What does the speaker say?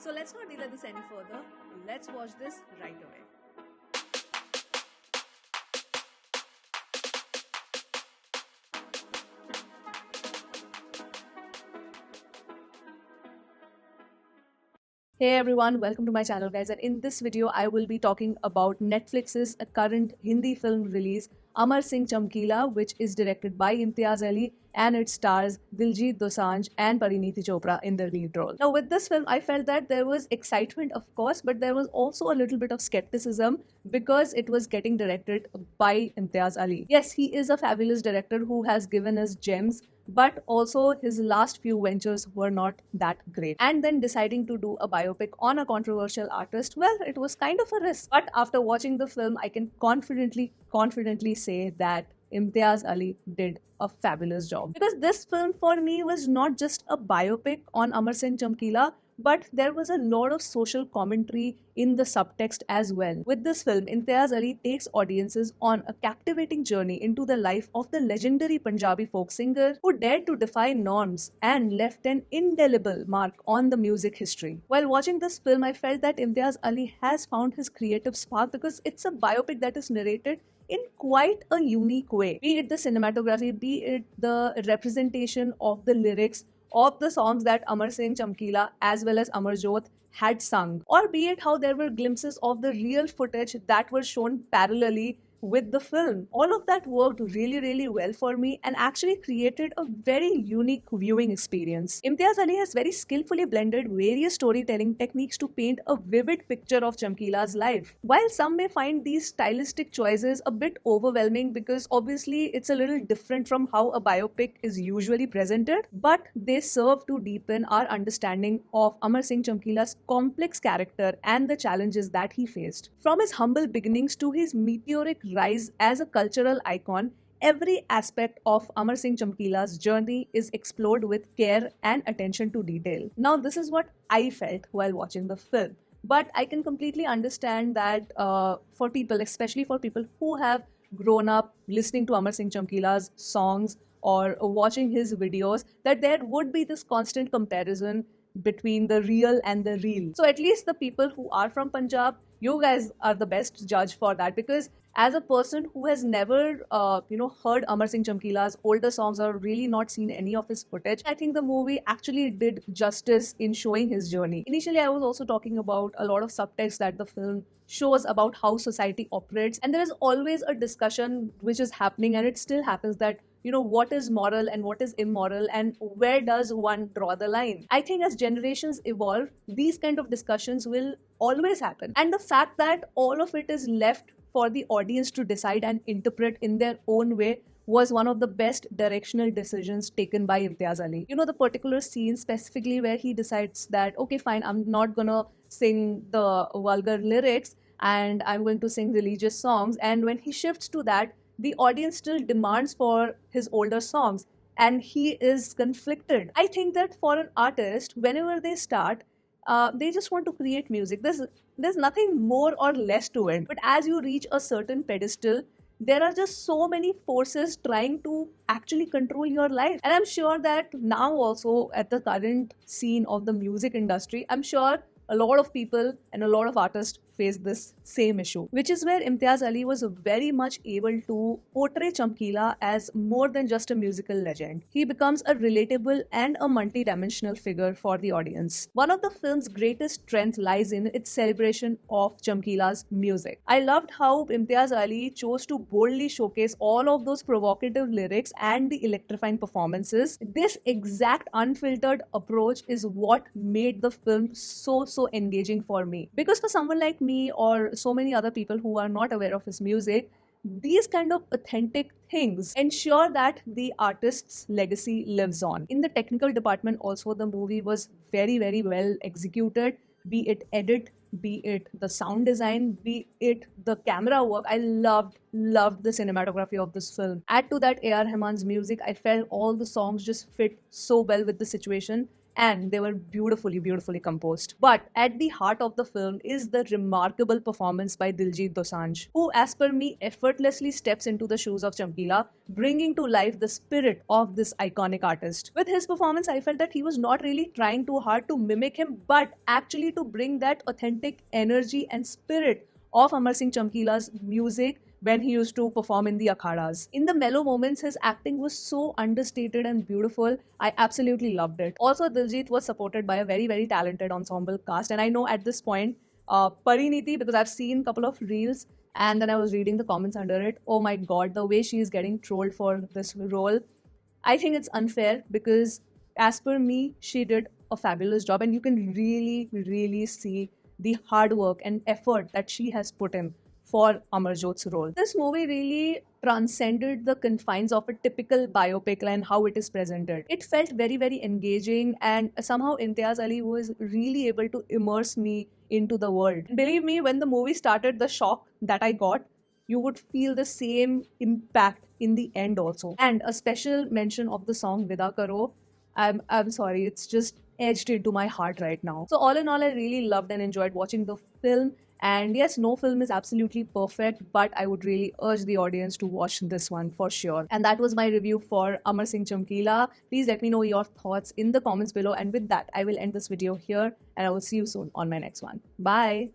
So let's not delay this any further. Let's watch this right away. Hey everyone, welcome to my channel guys, and in this video I will be talking about Netflix's current Hindi film release Amar Singh Chamkila, which is directed by Imtiaz Ali and it stars Diljit Dosanjh and Parineeti Chopra in the lead role. Now with this film I felt that there was excitement of course, but there was also a little bit of skepticism because it was getting directed by Imtiaz Ali. Yes, he is a fabulous director who has given us gems, but also his last few ventures were not that great. And then deciding to do a biopic on a controversial artist, well, it was kind of a risk. But after watching the film, I can confidently say that Imtiaz Ali did a fabulous job. Because this film for me was not just a biopic on Amar Singh Chamkila, but there was a lot of social commentary in the subtext as well. With this film, Imtiaz Ali takes audiences on a captivating journey into the life of the legendary Punjabi folk singer who dared to defy norms and left an indelible mark on the music history. While watching this film, I felt that Imtiaz Ali has found his creative spark because it's a biopic that is narrated in quite a unique way. Be it the cinematography, be it the representation of the lyrics of the songs that Amar Singh Chamkila as well as Amarjot had sung, or be it how there were glimpses of the real footage that were shown parallelly with the film. All of that worked really well for me and actually created a very unique viewing experience. Imtiaz Ali has very skillfully blended various storytelling techniques to paint a vivid picture of Chamkila's life. While some may find these stylistic choices a bit overwhelming because obviously it's a little different from how a biopic is usually presented, but they serve to deepen our understanding of Amar Singh Chamkila's complex character and the challenges that he faced. From his humble beginnings to his meteoric rise as a cultural icon, every aspect of Amar Singh Chamkila's journey is explored with care and attention to detail. Now, this is what I felt while watching the film. But I can completely understand that for people, especially for people who have grown up listening to Amar Singh Chamkila's songs or watching his videos, that there would be this constant comparison between the real and the real. So at least the people who are from Punjab, you guys are the best judge for that, because as a person who has never heard Amar Singh Chamkila's older songs or really not seen any of his footage, I think the movie actually did justice in showing his journey. Initially I was also talking about a lot of subtext that the film shows about how society operates, and there is always a discussion which is happening, and it still happens, that what is moral and what is immoral and where does one draw the line. I think as generations evolve, these kind of discussions will always happen, and the fact that all of it is left for the audience to decide and interpret in their own way was one of the best directional decisions taken by Imtiaz Ali. The particular scene specifically where he decides that, okay fine, I'm not gonna sing the vulgar lyrics and I'm going to sing religious songs, and when he shifts to that, the audience still demands for his older songs and he is conflicted. I think that for an artist, whenever they start, they just want to create music. There's nothing more or less to it. But as you reach a certain pedestal, there are just so many forces trying to actually control your life. And I'm sure that now also at the current scene of the music industry, I'm sure a lot of people and a lot of artists face this same issue, which is where Imtiaz Ali was very much able to portray Chamkila as more than just a musical legend. He becomes a relatable and a multi-dimensional figure for the audience. One of the film's greatest strengths lies in its celebration of Chamkila's music. I loved how Imtiaz Ali chose to boldly showcase all of those provocative lyrics and the electrifying performances. This exact unfiltered approach is what made the film so engaging for me. Because for someone like me or so many other people who are not aware of his music, these kind of authentic things ensure that the artist's legacy lives on. In the technical department also, the movie was very well executed, be it edit, be it the sound design, be it the camera work. I loved the cinematography of this film. Add to that A.R. Rahman's music, I felt all the songs just fit so well with the situation. and they were beautifully composed. But at the heart of the film is the remarkable performance by Diljit Dosanjh, who, as per me, effortlessly steps into the shoes of Chamkila, bringing to life the spirit of this iconic artist. With his performance, I felt that he was not really trying too hard to mimic him, but actually to bring that authentic energy and spirit of Amar Singh Chamkila's music when he used to perform in the akhadas. In the mellow moments, his acting was so understated and beautiful. I absolutely loved it. Also, Diljit was supported by a very talented ensemble cast, and I know at this point, Pariniti, because I've seen a couple of reels and then I was reading the comments under it. Oh my god, the way she is getting trolled for this role, I think it's unfair because, as per me, she did a fabulous job, and you can really see the hard work and effort that she has put in for Amarjot's role. This movie really transcended the confines of a typical biopic and how it is presented. It felt very engaging, and somehow Imtiaz Ali was really able to immerse me into the world. Believe me, when the movie started, the shock that I got, you would feel the same impact in the end also. And a special mention of the song Vida Karo. I'm sorry, it's just edged into my heart right now. So all in all, I really loved and enjoyed watching the film. And yes, no film is absolutely perfect, but I would really urge the audience to watch this one for sure. And that was my review for Amar Singh Chamkila. Please let me know your thoughts in the comments below. And with that, I will end this video here, and I will see you soon on my next one. Bye.